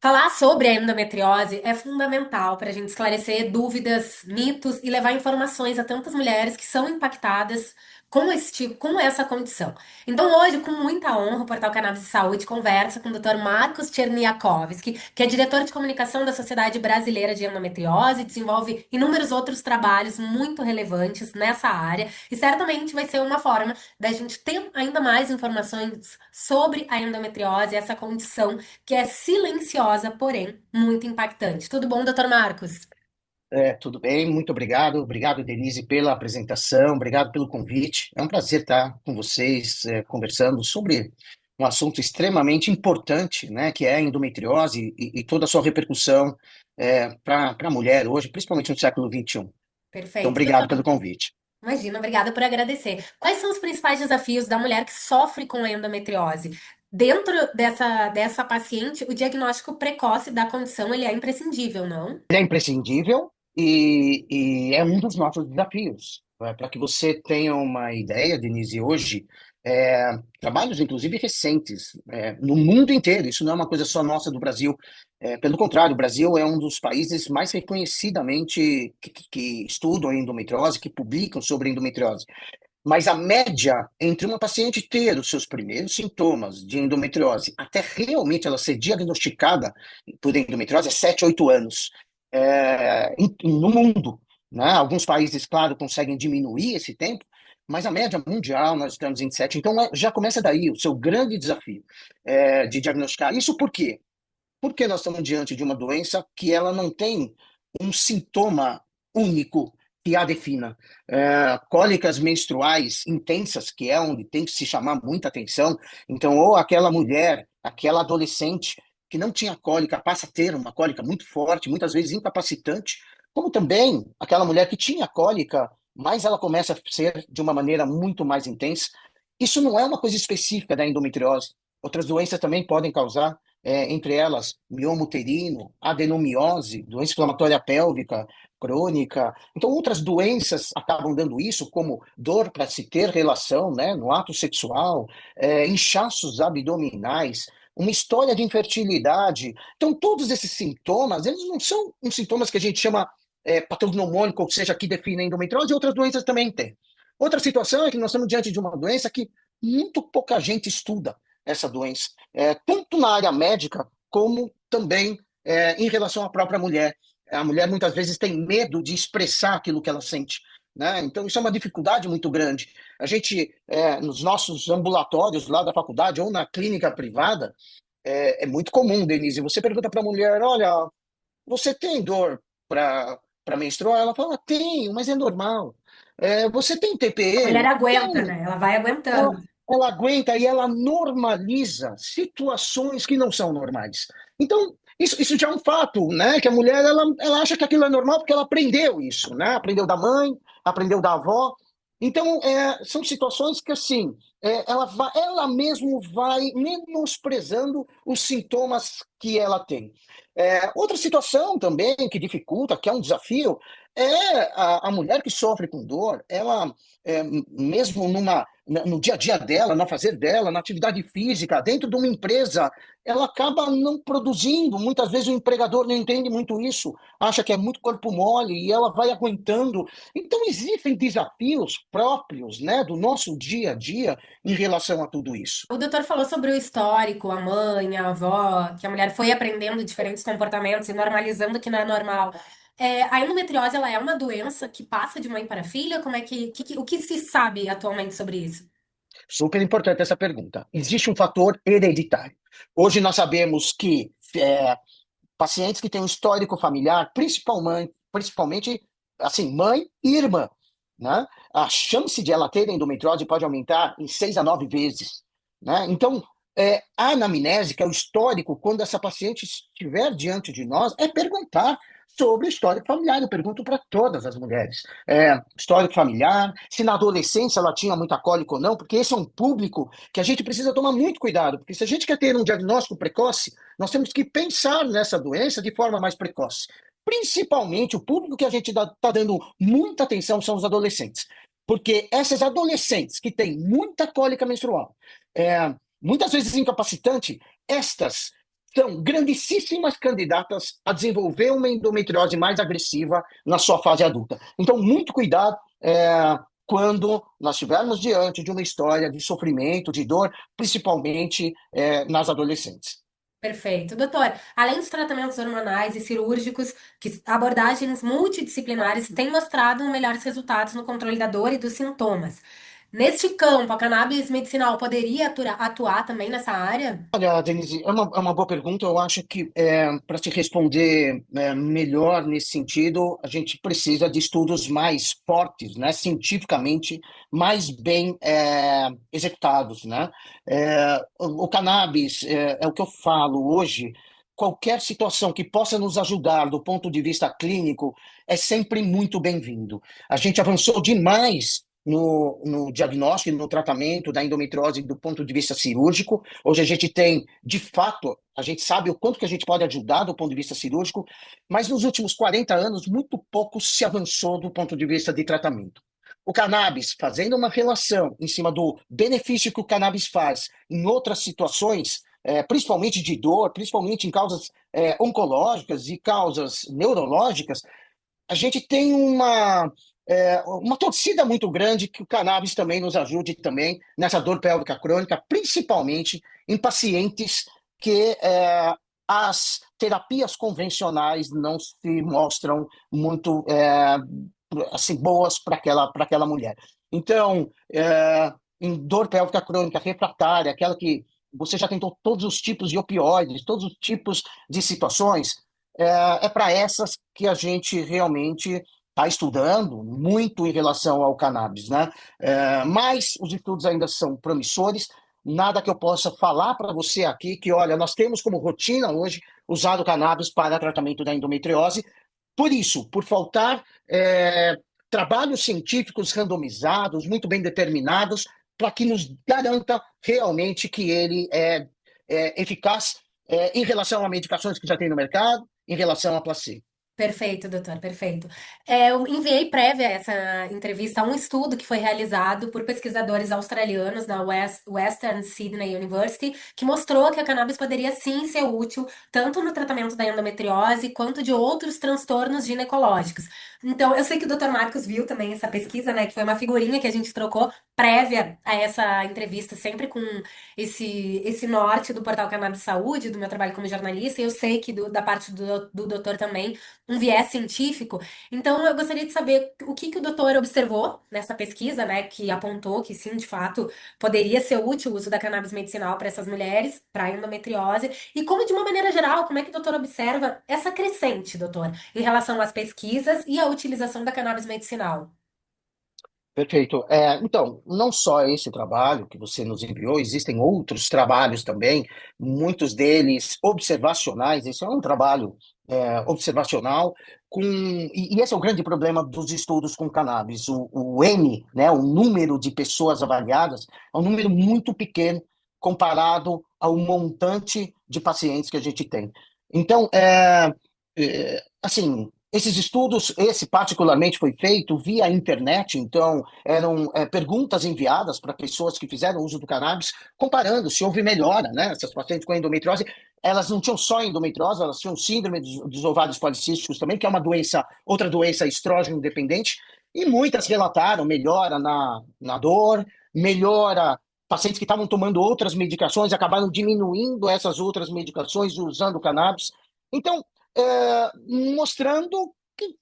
Falar sobre a endometriose é fundamental para a gente esclarecer dúvidas, mitos e levar informações a tantas mulheres que são impactadas com esse tipo, com essa condição. Então, hoje, com muita honra, o Portal Cannabis de Saúde conversa com o Dr. Marcos Cherniakovsky, que é diretor de comunicação da Sociedade Brasileira de Endometriose e desenvolve inúmeros outros trabalhos muito relevantes nessa área, e certamente vai ser uma forma da gente ter ainda mais informações sobre a endometriose, essa condição que é silenciosa, porém muito impactante. Tudo bom, doutor Marcos? Tudo bem, muito obrigado. Obrigado, Denise, pela apresentação, obrigado pelo convite. É um prazer estar com vocês, conversando sobre um assunto extremamente importante, né, que é a endometriose e toda a sua repercussão para a mulher hoje, principalmente no século XXI. Então, Perfeito. obrigado Doutor, pelo convite. imagina, obrigada por agradecer. Quais são os principais desafios da mulher que sofre com a endometriose? Dentro dessa paciente, o diagnóstico precoce da condição ele é imprescindível, não? Ele é imprescindível e é um dos nossos desafios. Para que você tenha uma ideia, Denise, hoje, trabalhos, inclusive recentes, no mundo inteiro, isso não é uma coisa só nossa do Brasil. Pelo contrário, o Brasil é um dos países mais reconhecidamente que estudam a endometriose, que publicam sobre endometriose. Mas a média entre uma paciente ter os seus primeiros sintomas de endometriose até realmente ela ser diagnosticada por endometriose é 7, 8 anos no mundo. Né? Alguns países, claro, conseguem diminuir esse tempo, mas a média mundial nós estamos em 7. Então já começa daí o seu grande desafio de diagnosticar. Isso por quê? Porque nós estamos diante de uma doença que ela não tem um sintoma único que a defina. Cólicas menstruais intensas, que é onde tem que se chamar muita atenção. Então, ou aquela mulher, aquela adolescente que não tinha cólica, passa a ter uma cólica muito forte, muitas vezes incapacitante, como também aquela mulher que tinha cólica, mas ela começa a ser de uma maneira muito mais intensa. Isso não é uma coisa específica da endometriose. Outras doenças também podem causar entre elas mioma uterino, adenomiose, doença inflamatória pélvica crônica. Então, outras doenças acabam dando isso, como dor para se ter relação, né, no ato sexual, inchaços abdominais, uma história de infertilidade. Então, todos esses sintomas, eles não são uns sintomas que a gente chama patognomônico, ou seja, que definem endometriose, e outras doenças também têm. Outra situação é que nós estamos diante de uma doença que muito pouca gente estuda essa doença, tanto na área médica como também em relação à própria mulher. A mulher muitas vezes tem medo de expressar aquilo que ela sente. Né? Então, isso é uma dificuldade muito grande. A gente, nos nossos ambulatórios lá da faculdade ou na clínica privada, é muito comum, Denise, você pergunta para a mulher, olha, você tem dor para menstruar? Ela fala, tenho, mas é normal. Você tem A mulher TPM? aguenta, Tenho. né? Ela vai Ela, aguentando. ela aguenta e ela normaliza situações que não são normais. Então, isso já é um fato, né? Que a mulher ela acha que aquilo é normal porque ela aprendeu isso, né? Aprendeu da mãe, aprendeu da avó. Então, são situações que, assim, ela mesmo vai menosprezando os sintomas que ela tem. Outra situação também que dificulta, que é um desafio, é a mulher que sofre com dor, ela, mesmo no dia a dia dela, no fazer dela, na atividade física, dentro de uma empresa, ela acaba não produzindo. Muitas vezes o empregador não entende muito isso, acha que é muito corpo mole e ela vai aguentando. Então, existem desafios próprios, né, do nosso dia a dia em relação a tudo isso. O doutor falou sobre o histórico, a mãe, a avó, que a mulher foi aprendendo diferentes comportamentos e normalizando o que não é normal. A endometriose, ela é uma doença que passa de mãe para filha? Como é o que se sabe atualmente sobre isso? Super importante essa pergunta. Existe um fator hereditário. Hoje nós sabemos que pacientes que têm um histórico familiar, principalmente assim, mãe e irmã, né? A chance de ela ter endometriose pode aumentar em 6 a 9 vezes. Né? Então, a anamnese, que é o histórico, quando essa paciente estiver diante de nós, é perguntar sobre o histórico familiar. Eu pergunto para todas as mulheres. Histórico familiar, se na adolescência ela tinha muita cólica ou não, porque esse é um público que a gente precisa tomar muito cuidado, porque se a gente quer ter um diagnóstico precoce, nós temos que pensar nessa doença de forma mais precoce. Principalmente o público que a gente está dando muita atenção são os adolescentes. Porque essas adolescentes que têm muita cólica menstrual, muitas vezes incapacitante, estas são grandíssimas candidatas a desenvolver uma endometriose mais agressiva na sua fase adulta. Então, muito cuidado quando nós estivermos diante de uma história de sofrimento, de dor, principalmente nas adolescentes. Perfeito. Doutor, além dos tratamentos hormonais e cirúrgicos, que abordagens multidisciplinares têm mostrado melhores resultados no controle da dor e dos sintomas. Neste campo, a cannabis medicinal poderia atuar também nessa área? Olha, Denise, é uma boa pergunta. Eu acho que para te responder melhor nesse sentido, a gente precisa de estudos mais fortes, né, cientificamente mais bem executados, né? O cannabis, é o que eu falo hoje, qualquer situação que possa nos ajudar do ponto de vista clínico é sempre muito bem-vindo. A gente avançou demais no diagnóstico e no tratamento da endometriose do ponto de vista cirúrgico. Hoje a gente tem, de fato, a gente sabe o quanto que a gente pode ajudar do ponto de vista cirúrgico, mas nos últimos 40 anos, muito pouco se avançou do ponto de vista de tratamento. O cannabis, fazendo uma relação em cima do benefício que o cannabis faz em outras situações, principalmente de dor, principalmente em causas oncológicas e causas neurológicas, a gente tem uma torcida muito grande que o cannabis também nos ajude também nessa dor pélvica crônica, principalmente em pacientes que as terapias convencionais não se mostram muito assim, boas para aquela mulher. Então, em dor pélvica crônica refratária, aquela que você já tentou todos os tipos de opioides, todos os tipos de situações, para essas que a gente realmente está estudando muito em relação ao cannabis, né? Mas os estudos ainda são promissores. Nada que eu possa falar para você aqui que, olha, nós temos como rotina hoje usar o cannabis para tratamento da endometriose. Por isso, por faltar trabalhos científicos randomizados, muito bem determinados, para que nos garanta realmente que ele é eficaz em relação a medicações que já tem no mercado, em relação a placebo. Perfeito, doutor, perfeito. Eu enviei prévia a essa entrevista a um estudo que foi realizado por pesquisadores australianos na Western Sydney University, que mostrou que a cannabis poderia sim ser útil tanto no tratamento da endometriose quanto de outros transtornos ginecológicos. Então, eu sei que o doutor Marcos viu também essa pesquisa, né, que foi uma figurinha que a gente trocou prévia a essa entrevista, sempre com esse norte do portal Cannabis Saúde, do meu trabalho como jornalista, e eu sei que da parte do doutor também um viés científico. Então, eu gostaria de saber o que que o doutor observou nessa pesquisa, né, que apontou que sim, de fato, poderia ser útil o uso da cannabis medicinal para essas mulheres, para endometriose, e como, de uma maneira geral, como é que o doutor observa essa crescente, doutor, em relação às pesquisas e à utilização da cannabis medicinal? Perfeito. Então, não só esse trabalho que você nos enviou, existem outros trabalhos também, muitos deles observacionais. Esse é um trabalho observacional, e esse é o grande problema dos estudos com cannabis. O N, né, o número de pessoas avaliadas, é um número muito pequeno comparado ao montante de pacientes que a gente tem. Então, assim, esses estudos, esse particularmente foi feito via internet, então eram perguntas enviadas para pessoas que fizeram uso do cannabis, comparando se houve melhora, né? Essas pacientes com endometriose, elas não tinham só endometriose, elas tinham síndrome dos ovários policísticos também, que é uma doença, outra doença estrógeno dependente, e muitas relataram melhora na dor, melhora. Pacientes que estavam tomando outras medicações acabaram diminuindo essas outras medicações usando o cannabis. Então, mostrando que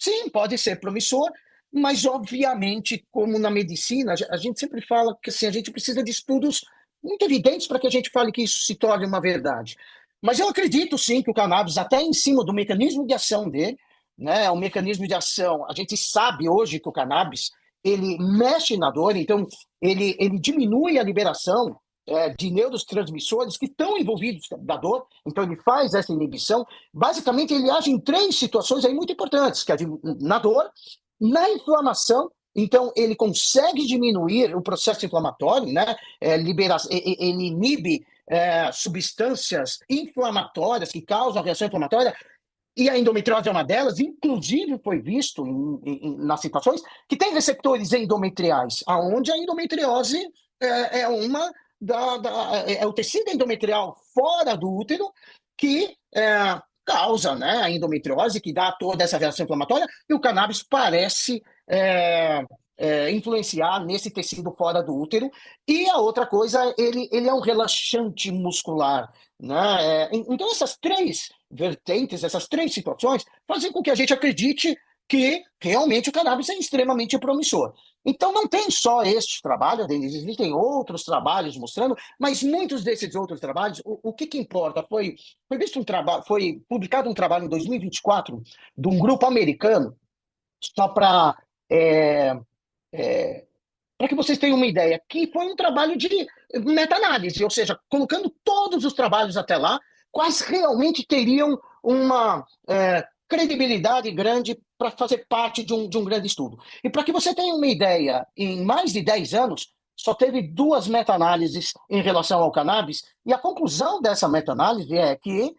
sim, pode ser promissor, mas obviamente, como na medicina, a gente sempre fala que assim, a gente precisa de estudos muito evidentes para que a gente fale que isso se torne uma verdade. Mas eu acredito sim que o cannabis, até em cima do mecanismo de ação dele, né, o mecanismo de ação, a gente sabe hoje que o cannabis ele mexe na dor, então ele diminui a liberação de neurotransmissores que estão envolvidos da dor, então ele faz essa inibição. Basicamente, ele age em três situações aí muito importantes, que é na dor, na inflamação, então ele consegue diminuir o processo inflamatório, né? Ele inibe substâncias inflamatórias que causam reação inflamatória, e a endometriose é uma delas, inclusive foi visto nas situações que tem receptores endometriais, aonde a endometriose é uma é o tecido endometrial fora do útero que causa, né, a endometriose, que dá toda essa reação inflamatória, e o cannabis parece influenciar nesse tecido fora do útero. E a outra coisa, ele é um relaxante muscular, né? Então, essas três vertentes, essas três situações, fazem com que a gente acredite que realmente o cannabis é extremamente promissor. Então, não tem só este trabalho, Denise, existem outros trabalhos mostrando, mas muitos desses outros trabalhos, o que que importa? Foi visto um trabalho, foi publicado um trabalho em 2024 de um grupo americano, só para que vocês tenham uma ideia, que foi um trabalho de meta-análise, ou seja, colocando todos os trabalhos até lá, quais realmente teriam uma credibilidade grande para fazer parte de um grande estudo. E para que você tenha uma ideia, em mais de 10 anos, só teve duas meta-análises em relação ao cannabis, e a conclusão dessa meta-análise é que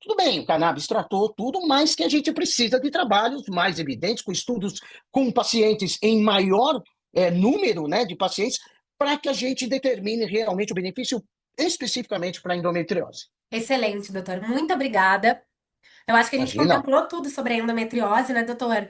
tudo bem, o cannabis tratou tudo, mas que a gente precisa de trabalhos mais evidentes, com estudos com pacientes em maior número, né, de pacientes, para que a gente determine realmente o benefício especificamente para a endometriose. Excelente, doutor. Muito obrigada. Eu acho que a gente Imagina, contemplou tudo sobre a endometriose, né, doutor?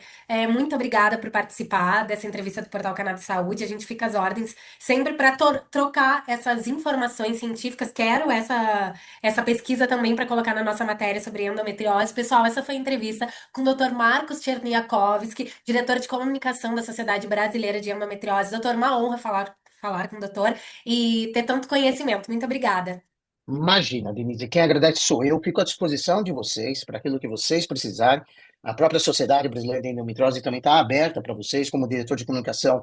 Muito obrigada por participar dessa entrevista do Portal Cannabis Saúde. A gente fica às ordens sempre para trocar essas informações científicas. Quero essa pesquisa também para colocar na nossa matéria sobre endometriose. Pessoal, essa foi a entrevista com o doutor Marcos Cherniakovsky, diretor de comunicação da Sociedade Brasileira de Endometriose. Doutor, uma honra falar com o doutor e ter tanto conhecimento. Muito obrigada. imagina, Denise, quem agradece sou eu, fico à disposição de vocês para aquilo que vocês precisarem. A própria Sociedade Brasileira de Endometriose também está aberta para vocês, como diretor de comunicação,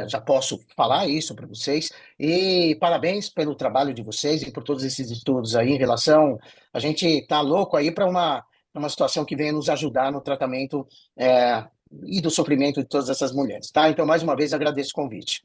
já posso falar isso para vocês. E parabéns pelo trabalho de vocês e por todos esses estudos aí em relação. A gente está louco aí para uma situação que venha nos ajudar no tratamento e do sofrimento de todas essas mulheres, tá? Então, mais uma vez, agradeço o convite.